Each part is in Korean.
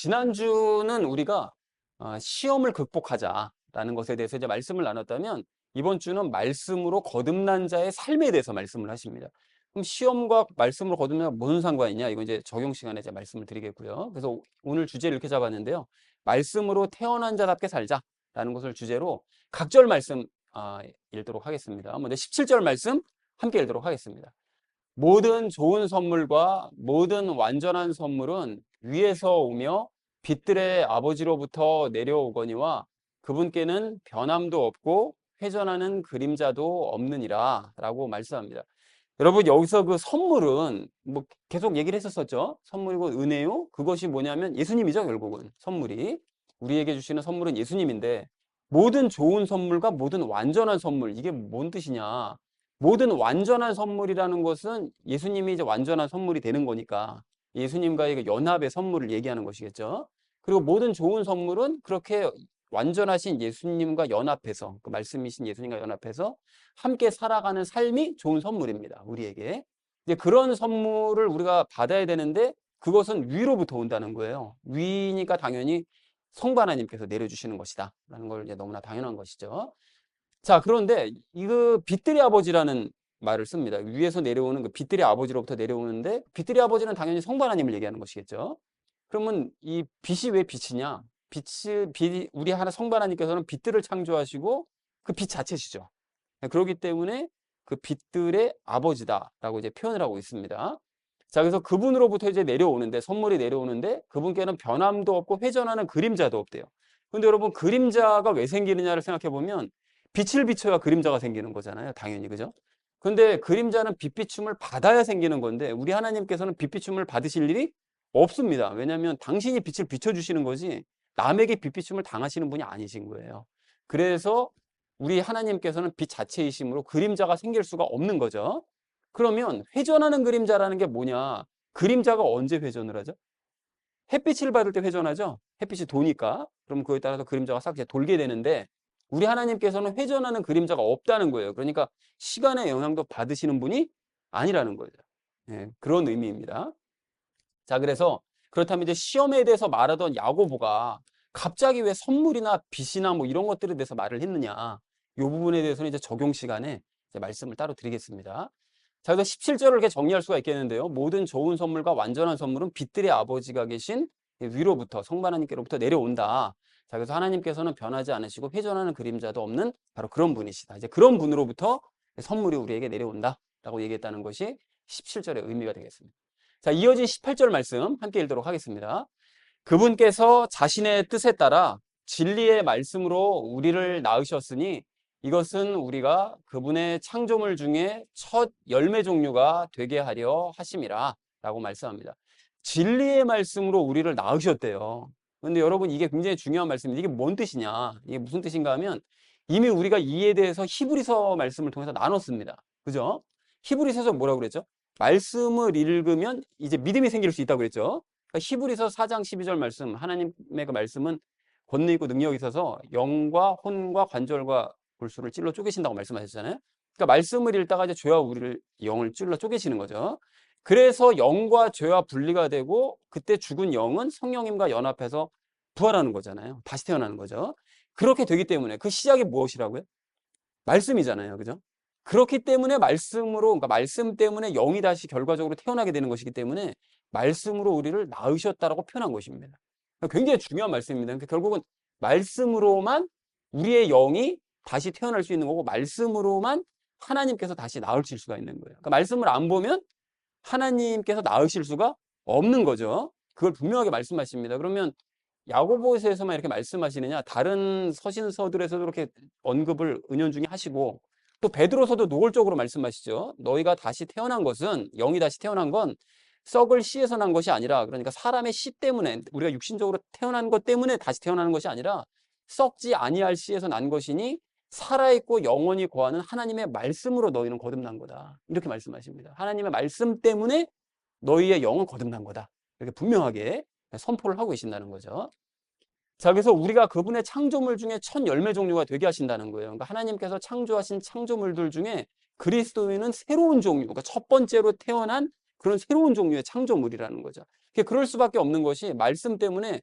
지난주는 우리가 시험을 극복하자라는 것에 대해서 이제 말씀을 나눴다면 이번 주는 말씀으로 거듭난 자의 삶에 대해서 말씀을 하십니다. 그럼 시험과 말씀으로 거듭난 자가 무슨 상관이냐? 이거 이제 적용 시간에 이제 말씀을 드리겠고요. 그래서 오늘 주제를 이렇게 잡았는데요. 말씀으로 태어난 자답게 살자라는 것을 주제로 각절 말씀 읽도록 하겠습니다. 먼저 17절 말씀 함께 읽도록 하겠습니다. 모든 좋은 선물과 모든 완전한 선물은 위에서 오며 빛들의 아버지로부터 내려오거니와 그분께는 변함도 없고 회전하는 그림자도 없느니라 라고 말씀합니다. 여러분, 여기서 그 선물은 뭐 계속 얘기를 했었죠. 선물이고 은혜요. 그것이 뭐냐면 예수님이죠. 결국은 선물이 우리에게 주시는 선물은 예수님인데, 모든 좋은 선물과 모든 완전한 선물, 이게 뭔 뜻이냐? 모든 완전한 선물이라는 것은 예수님이 이제 완전한 선물이 되는 거니까 예수님과의 그 연합의 선물을 얘기하는 것이겠죠. 그리고 모든 좋은 선물은 그렇게 완전하신 예수님과 연합해서, 그 말씀이신 예수님과 연합해서 함께 살아가는 삶이 좋은 선물입니다. 우리에게. 이제 그런 선물을 우리가 받아야 되는데 그것은 위로부터 온다는 거예요. 위니까 당연히 성부 하나님께서 내려주시는 것이다 라는 걸 이제 너무나 당연한 것이죠. 자, 그런데 이거 빛들의 아버지라는 말을 씁니다. 위에서 내려오는 그 빛들의 아버지로부터 내려오는데, 빛들의 아버지는 당연히 성부 하나님을 얘기하는 것이겠죠. 그러면 이 빛이 왜 빛이냐? 빛이 우리 하나 성부 하나님께서는 빛들을 창조하시고 그 빛 자체시죠. 그렇기 때문에 그 빛들의 아버지다라고 이제 표현을 하고 있습니다. 자, 그래서 그분으로부터 이제 내려오는데, 선물이 내려오는데 그분께는 변함도 없고 회전하는 그림자도 없대요. 근데 여러분, 그림자가 왜 생기느냐를 생각해 보면 빛을 비춰야 그림자가 생기는 거잖아요. 당연히, 그죠? 근데 그림자는 빛비춤을 받아야 생기는 건데 우리 하나님께서는 빛비춤을 받으실 일이 없습니다. 왜냐하면 당신이 빛을 비춰주시는 거지 남에게 빛비춤을 당하시는 분이 아니신 거예요. 그래서 우리 하나님께서는 빛 자체이심으로 그림자가 생길 수가 없는 거죠. 그러면 회전하는 그림자라는 게 뭐냐? 그림자가 언제 회전을 하죠? 햇빛을 받을 때 회전하죠? 햇빛이 도니까. 그럼 그에 따라서 그림자가 싹 이제 돌게 되는데 우리 하나님께서는 회전하는 그림자가 없다는 거예요. 그러니까 시간의 영향도 받으시는 분이 아니라는 거죠. 예, 그런 의미입니다. 자, 그래서 그렇다면 이제 시험에 대해서 말하던 야고보가 갑자기 왜 선물이나 빛이나 뭐 이런 것들에 대해서 말을 했느냐? 이 부분에 대해서는 이제 적용 시간에 이제 말씀을 따로 드리겠습니다. 자, 그래서 17절을 이렇게 정리할 수가 있겠는데요. 모든 좋은 선물과 완전한 선물은 빛들의 아버지가 계신 위로부터, 성부 하나님께로부터 내려온다. 자, 그래서 하나님께서는 변하지 않으시고 회전하는 그림자도 없는 바로 그런 분이시다. 이제 그런 분으로부터 선물이 우리에게 내려온다라고 얘기했다는 것이 17절의 의미가 되겠습니다. 자, 이어진 18절 말씀 함께 읽도록 하겠습니다. 그분께서 자신의 뜻에 따라 진리의 말씀으로 우리를 낳으셨으니 이것은 우리가 그분의 창조물 중에 첫 열매 종류가 되게 하려 하심이라 라고 말씀합니다. 진리의 말씀으로 우리를 낳으셨대요. 근데 여러분, 이게 굉장히 중요한 말씀입니다. 이게 뭔 뜻이냐? 이게 무슨 뜻인가 하면 이미 우리가 이에 대해서 히브리서 말씀을 통해서 나눴습니다. 그죠? 히브리서에서 뭐라고 그랬죠? 말씀을 읽으면 이제 믿음이 생길 수 있다고 그랬죠. 그러니까 히브리서 4장 12절 말씀, 하나님의 그 말씀은 권능 있고 능력이 있어서 영과 혼과 관절과 골수를 찔러 쪼개신다고 말씀하셨잖아요. 그러니까 말씀을 읽다가 이제 죄와 우리를 영을 찔러 쪼개시는 거죠. 그래서 영과 죄와 분리가 되고 그때 죽은 영은 성령님과 연합해서 부활하는 거잖아요. 다시 태어나는 거죠. 그렇게 되기 때문에 그 시작이 무엇이라고요? 말씀이잖아요. 그죠? 그렇기 때문에 말씀으로, 그러니까 말씀 때문에 영이 다시 결과적으로 태어나게 되는 것이기 때문에 말씀으로 우리를 낳으셨다라고 표현한 것입니다. 굉장히 중요한 말씀입니다. 그러니까 결국은 말씀으로만 우리의 영이 다시 태어날 수 있는 거고, 말씀으로만 하나님께서 다시 낳으실 수가 있는 거예요. 그러니까 말씀을 안 보면 하나님께서 낳으실 수가 없는 거죠. 그걸 분명하게 말씀하십니다. 그러면 야고보서에서만 이렇게 말씀하시느냐? 다른 서신서들에서도 이렇게 언급을 은연중에 하시고, 또 베드로서도 노골적으로 말씀하시죠. 너희가 다시 태어난 것은, 영이 다시 태어난 건 썩을 씨에서 난 것이 아니라, 그러니까 사람의 씨 때문에, 우리가 육신적으로 태어난 것 때문에 다시 태어나는 것이 아니라 썩지 아니할 씨에서 난 것이니 살아있고 영원히 거하는 하나님의 말씀으로 너희는 거듭난 거다. 이렇게 말씀하십니다. 하나님의 말씀 때문에 너희의 영은 거듭난 거다. 이렇게 분명하게 선포를 하고 계신다는 거죠. 자, 그래서 우리가 그분의 창조물 중에 첫 열매 종류가 되게 하신다는 거예요. 그러니까 하나님께서 창조하신 창조물들 중에 그리스도인은 새로운 종류, 그러니까 첫 번째로 태어난 그런 새로운 종류의 창조물이라는 거죠. 그럴 수밖에 없는 것이 말씀 때문에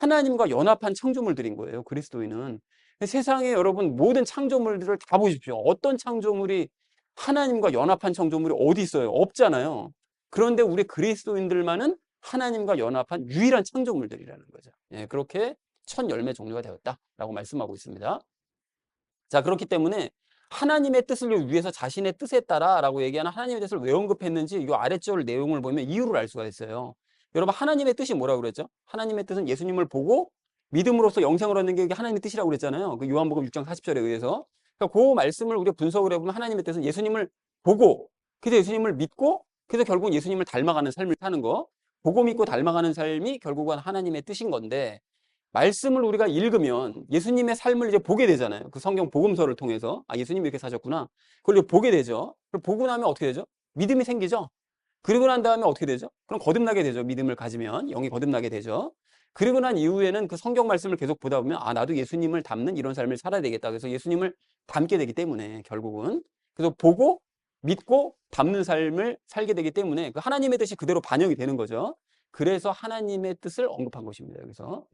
하나님과 연합한 창조물들인 거예요, 그리스도인은. 세상에 여러분 모든 창조물들을 다 보십시오. 어떤 창조물이 하나님과 연합한 창조물이 어디 있어요? 없잖아요. 그런데 우리 그리스도인들만은 하나님과 연합한 유일한 창조물들이라는 거죠. 예, 그렇게 첫 열매 종류가 되었다라고 말씀하고 있습니다. 자, 그렇기 때문에 하나님의 뜻을 위해서 자신의 뜻에 따라라고 얘기하는 하나님의 뜻을 왜 언급했는지 이 아래절 내용을 보면 이유를 알 수가 있어요. 여러분, 하나님의 뜻이 뭐라고 그랬죠? 하나님의 뜻은 예수님을 보고 믿음으로써 영생을 얻는 게 하나님의 뜻이라고 그랬잖아요. 그 요한복음 6장 40절에 의해서. 그러니까 그 말씀을 우리가 분석을 해보면 하나님의 뜻은 예수님을 보고, 그래서 예수님을 믿고, 그래서 결국 예수님을 닮아가는 삶을 사는 거, 보고 믿고 닮아가는 삶이 결국은 하나님의 뜻인 건데, 말씀을 우리가 읽으면 예수님의 삶을 이제 보게 되잖아요. 그 성경 복음서를 통해서. 아, 예수님이 이렇게 사셨구나. 그걸 보게 되죠. 그걸 보고 나면 어떻게 되죠? 믿음이 생기죠. 그리고 난 다음에 어떻게 되죠? 그럼 거듭나게 되죠. 믿음을 가지면 영이 거듭나게 되죠. 그리고 난 이후에는 그 성경 말씀을 계속 보다 보면 아, 나도 예수님을 닮는 이런 삶을 살아야 되겠다. 그래서 예수님을 닮게 되기 때문에 결국은 그래서 보고 믿고 닮는 삶을 살게 되기 때문에 그 하나님의 뜻이 그대로 반영이 되는 거죠. 그래서 하나님의 뜻을 언급한 것입니다. 여기서.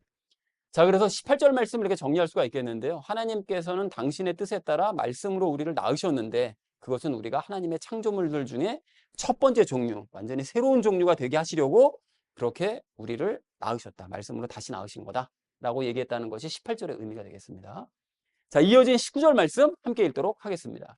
자, 그래서 18절 말씀을 이렇게 정리할 수가 있겠는데요. 하나님께서는 당신의 뜻에 따라 말씀으로 우리를 낳으셨는데 그것은 우리가 하나님의 창조물들 중에 첫 번째 종류, 완전히 새로운 종류가 되게 하시려고 그렇게 우리를 낳으셨다. 말씀으로 다시 낳으신 거다. 라고 얘기했다는 것이 18절의 의미가 되겠습니다. 자, 이어진 19절 말씀 함께 읽도록 하겠습니다.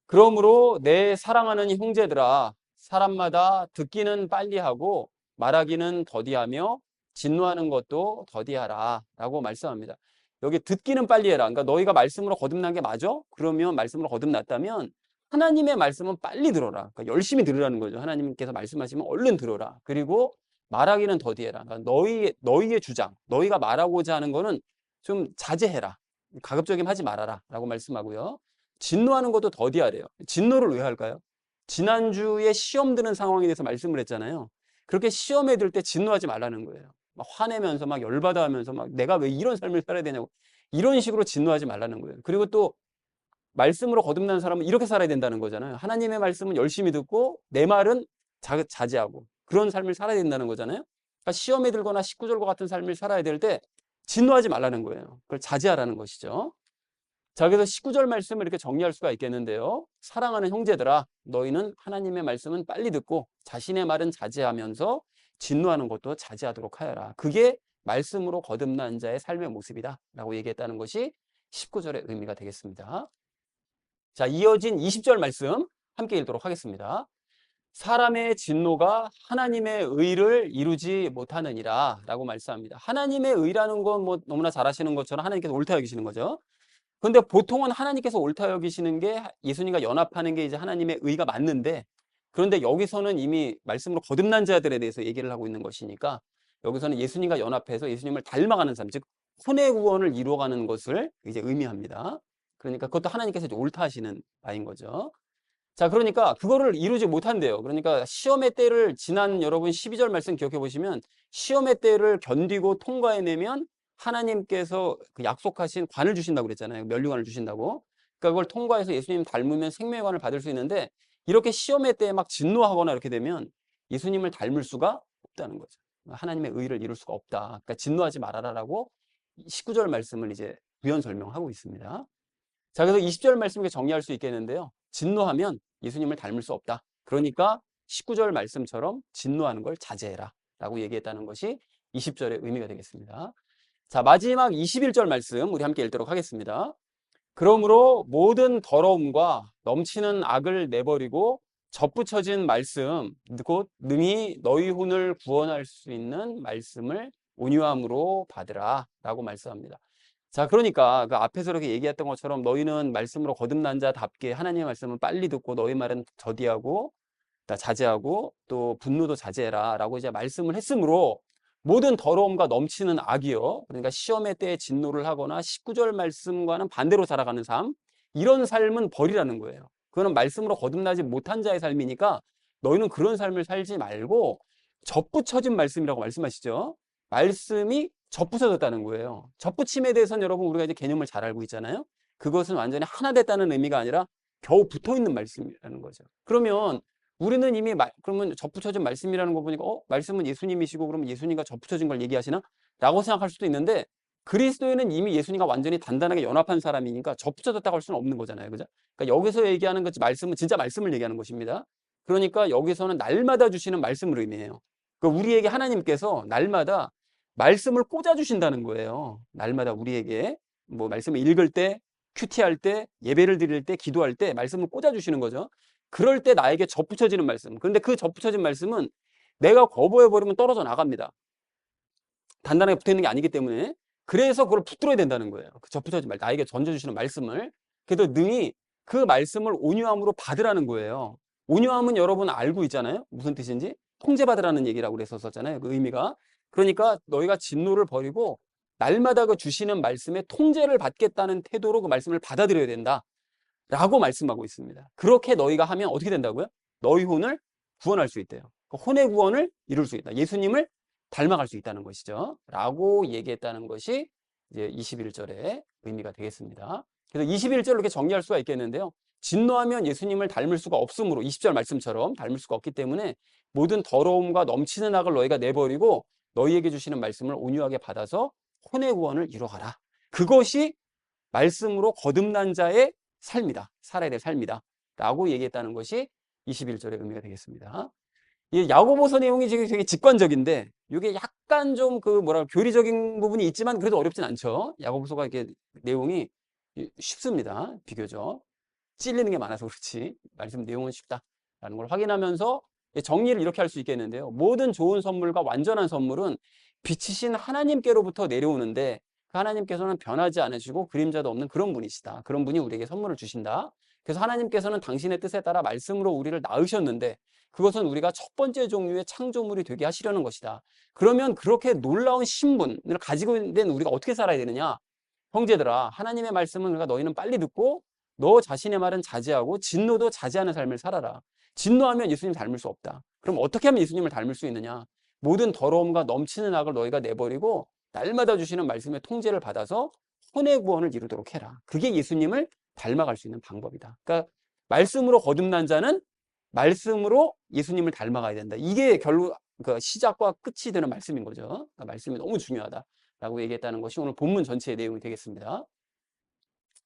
그러므로 내 사랑하는 형제들아, 사람마다 듣기는 빨리 하고 말하기는 더디하며 진노하는 것도 더디하라 라고 말씀합니다. 여기 듣기는 빨리 해라. 그러니까 너희가 말씀으로 거듭난 게 맞아? 그러면 말씀으로 거듭났다면 하나님의 말씀은 빨리 들어라. 그러니까 열심히 들으라는 거죠. 하나님께서 말씀하시면 얼른 들어라. 그리고 말하기는 더디해라. 그러니까 너희의 주장, 너희가 말하고자 하는 거는 좀 자제해라. 가급적이면 하지 말아라 라고 말씀하고요. 진노하는 것도 더디하래요. 진노를 왜 할까요? 지난주에 시험 드는 상황에 대해서 말씀을 했잖아요. 그렇게 시험에 들 때 진노하지 말라는 거예요. 막 화내면서 막 열받아 하면서 막 내가 왜 이런 삶을 살아야 되냐고 이런 식으로 진노하지 말라는 거예요. 그리고 또 말씀으로 거듭난 사람은 이렇게 살아야 된다는 거잖아요. 하나님의 말씀은 열심히 듣고 내 말은 자제하고 그런 삶을 살아야 된다는 거잖아요. 그러니까 시험에 들거나 식구절과 같은 삶을 살아야 될 때 진노하지 말라는 거예요. 그걸 자제하라는 것이죠. 자, 그래서 19절 말씀을 이렇게 정리할 수가 있겠는데요. 사랑하는 형제들아, 너희는 하나님의 말씀은 빨리 듣고 자신의 말은 자제하면서 진노하는 것도 자제하도록 하여라. 그게 말씀으로 거듭난 자의 삶의 모습이다 라고 얘기했다는 것이 19절의 의미가 되겠습니다. 자, 이어진 20절 말씀 함께 읽도록 하겠습니다. 사람의 진노가 하나님의 의를 이루지 못하느니라 라고 말씀합니다. 하나님의 의라는 건 뭐 너무나 잘 아시는 것처럼 하나님께서 옳다 여기시는 거죠. 근데 보통은 하나님께서 옳다 여기시는 게 예수님과 연합하는 게 이제 하나님의 의가 맞는데 그런데 여기서는 이미 말씀으로 거듭난 자들에 대해서 얘기를 하고 있는 것이니까 여기서는 예수님과 연합해서 예수님을 닮아가는 삶, 즉 혼의 구원을 이루어가는 것을 이제 의미합니다. 그러니까 그것도 하나님께서 이제 옳다 하시는 바인 거죠. 자, 그러니까 그거를 이루지 못한대요. 그러니까 시험의 때를 지난 여러분 12절 말씀 기억해 보시면 시험의 때를 견디고 통과해내면 하나님께서 그 약속하신 관을 주신다고 그랬잖아요. 면류관을 주신다고. 그러니까 그걸 통과해서 예수님 닮으면 생명의 관을 받을 수 있는데 이렇게 시험의 때에 막 진노하거나 이렇게 되면 예수님을 닮을 수가 없다는 거죠. 하나님의 의를 이룰 수가 없다. 그러니까 진노하지 말아라라고 19절 말씀을 이제 부연 설명하고 있습니다. 자, 그래서 20절 말씀을 정리할 수 있겠는데요. 진노하면 예수님을 닮을 수 없다. 그러니까 19절 말씀처럼 진노하는 걸 자제해라 라고 얘기했다는 것이 20절의 의미가 되겠습니다. 자, 마지막 21절 말씀 우리 함께 읽도록 하겠습니다. 그러므로 모든 더러움과 넘치는 악을 내버리고 접붙여진 말씀, 곧 능히 너희 혼을 구원할 수 있는 말씀을 온유함으로 받으라 라고 말씀합니다. 자, 그러니까 그 앞에서 이렇게 얘기했던 것처럼 너희는 말씀으로 거듭난 자답게 하나님의 말씀은 빨리 듣고 너희 말은 더디하고 자제하고 또 분노도 자제해라 라고 이제 말씀을 했으므로 모든 더러움과 넘치는 악이요. 그러니까 시험의 때에 진노를 하거나 19절 말씀과는 반대로 살아가는 삶, 이런 삶은 버리라는 거예요. 그거는 말씀으로 거듭나지 못한 자의 삶이니까 너희는 그런 삶을 살지 말고 접붙여진 말씀이라고 말씀하시죠. 말씀이 접붙여졌다는 거예요. 접붙임에 대해서는 여러분 우리가 이제 개념을 잘 알고 있잖아요. 그것은 완전히 하나 됐다는 의미가 아니라 겨우 붙어 있는 말씀이라는 거죠. 그러면 우리는 이미 그러면 접붙여진 말씀이라는 거 보니까 말씀은 예수님이시고 그러면 예수님과 접붙여진 걸 얘기하시나? 라고 생각할 수도 있는데 그리스도인은 이미 예수님과 완전히 단단하게 연합한 사람이니까 접붙여졌다고 할 수는 없는 거잖아요. 그죠? 그러니까 여기서 얘기하는 것 말씀은 진짜 말씀을 얘기하는 것입니다. 그러니까 여기서는 날마다 주시는 말씀을 의미해요. 그러니까 우리에게 하나님께서 날마다 말씀을 꽂아 주신다는 거예요. 날마다 우리에게 뭐 말씀을 읽을 때, 큐티할 때, 예배를 드릴 때, 기도할 때 말씀을 꽂아 주시는 거죠. 그럴 때 나에게 접붙여지는 말씀. 그런데 그 접붙여진 말씀은 내가 거부해 버리면 떨어져 나갑니다. 단단하게 붙어 있는 게 아니기 때문에. 그래서 그걸 붙들어야 된다는 거예요. 그 접붙여진 말, 나에게 던져주시는 말씀을. 그래서 능히 그 말씀을 온유함으로 받으라는 거예요. 온유함은 여러분 알고 있잖아요. 무슨 뜻인지. 통제받으라는 얘기라고 그랬었잖아요. 그 의미가. 그러니까 너희가 진노를 버리고 날마다 그 주시는 말씀에 통제를 받겠다는 태도로 그 말씀을 받아들여야 된다. 라고 말씀하고 있습니다. 그렇게 너희가 하면 어떻게 된다고요? 너희 혼을 구원할 수 있대요. 그 혼의 구원을 이룰 수 있다. 예수님을 닮아갈 수 있다는 것이죠. 라고 얘기했다는 것이 이제 21절의 의미가 되겠습니다. 그래서 21절을 이렇게 정리할 수가 있겠는데요. 진노하면 예수님을 닮을 수가 없으므로 20절 말씀처럼 닮을 수가 없기 때문에 모든 더러움과 넘치는 악을 너희가 내버리고 너희에게 주시는 말씀을 온유하게 받아서 혼의 구원을 이루어가라. 그것이 말씀으로 거듭난 자의 삶이다. 살아야 될 삶이다. 라고 얘기했다는 것이 21절의 의미가 되겠습니다. 이 야고보서 내용이 지금 되게 직관적인데 이게 약간 좀 교리적인 부분이 있지만 그래도 어렵진 않죠. 야고보서가 이렇게 내용이 쉽습니다. 비교적. 찔리는 게 많아서 그렇지. 말씀 내용은 쉽다라는 걸 확인하면서 정리를 이렇게 할 수 있겠는데요. 모든 좋은 선물과 완전한 선물은 빛이신 하나님께로부터 내려오는데 그 하나님께서는 변하지 않으시고 그림자도 없는 그런 분이시다. 그런 분이 우리에게 선물을 주신다. 그래서 하나님께서는 당신의 뜻에 따라 말씀으로 우리를 낳으셨는데 그것은 우리가 첫 번째 종류의 창조물이 되게 하시려는 것이다. 그러면 그렇게 놀라운 신분을 가지고 있는 우리가 어떻게 살아야 되느냐? 형제들아, 하나님의 말씀은 우리가 너희는 빨리 듣고 너 자신의 말은 자제하고 진노도 자제하는 삶을 살아라. 진노하면 예수님 닮을 수 없다. 그럼 어떻게 하면 예수님을 닮을 수 있느냐? 모든 더러움과 넘치는 악을 너희가 내버리고 날마다 주시는 말씀의 통제를 받아서 혼의 구원을 이루도록 해라. 그게 예수님을 닮아갈 수 있는 방법이다. 그러니까 말씀으로 거듭난 자는 말씀으로 예수님을 닮아가야 된다. 이게 시작과 끝이 되는 말씀인 거죠. 그러니까 말씀이 너무 중요하다라고 얘기했다는 것이 오늘 본문 전체의 내용이 되겠습니다.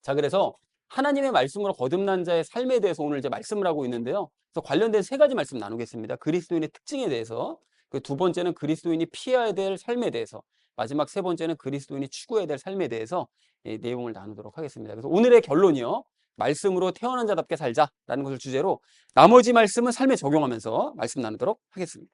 자, 그래서 하나님의 말씀으로 거듭난 자의 삶에 대해서 오늘 이제 말씀을 하고 있는데요. 그래서 관련된 세 가지 말씀 나누겠습니다. 그리스도인의 특징에 대해서, 그 두 번째는 그리스도인이 피해야 될 삶에 대해서, 마지막 세 번째는 그리스도인이 추구해야 될 삶에 대해서 내용을 나누도록 하겠습니다. 그래서 오늘의 결론이요. 말씀으로 태어난 자답게 살자라는 것을 주제로 나머지 말씀은 삶에 적용하면서 말씀 나누도록 하겠습니다.